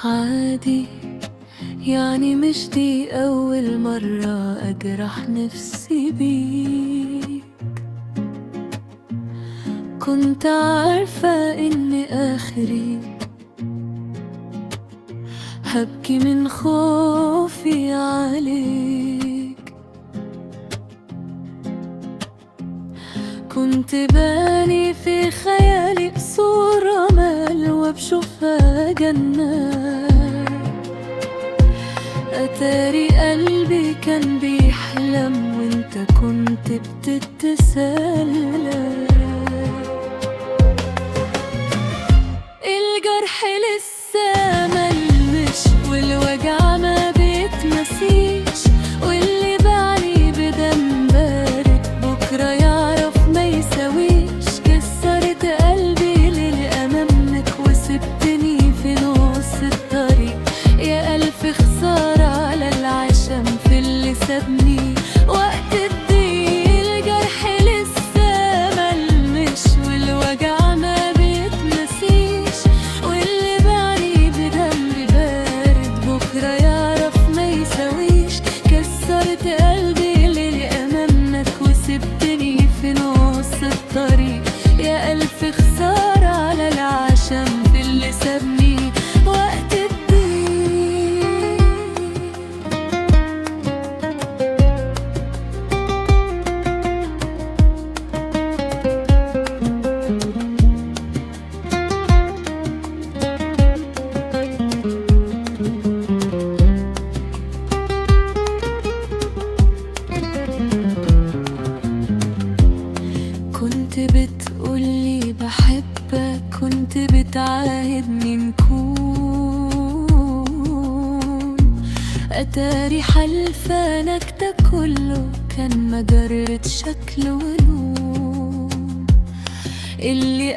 عادي، يعني مش دي أول مرة أجرح نفسي بيك. كنت عارفة إن آخري هبكي من خوفي عليك. كنت باني في خيالي صورة أمل وبشوفها جنة، أتاري قلبي كان بيحلم وانت كنت بتتسلى. الجرح لسه ملمش والوجع ما بيتنسيش، واللي بعلي بدم بارد بكرة يعرف ما يساويش. كسرت قلبي للأمام منك وسبتني في نص الطريق، يا ألف خسارة على العشم في اللي سابني وقت الضيق. الجرح لسه ملمش والوجع ما بيتنسيش، واللي بعلي بدم بارد بكرة يعرف ما يساويش. كسرت قلبي للأمام منك وسبتني في نص الطريق، يا ألف خسارة على العشم في اللي سابني وقت الضيق. كنت بتقولي بحبك، كنت بتعاهدني نكون، أتاري حلفانك ده كله كان مجرد شكل ولون. اللي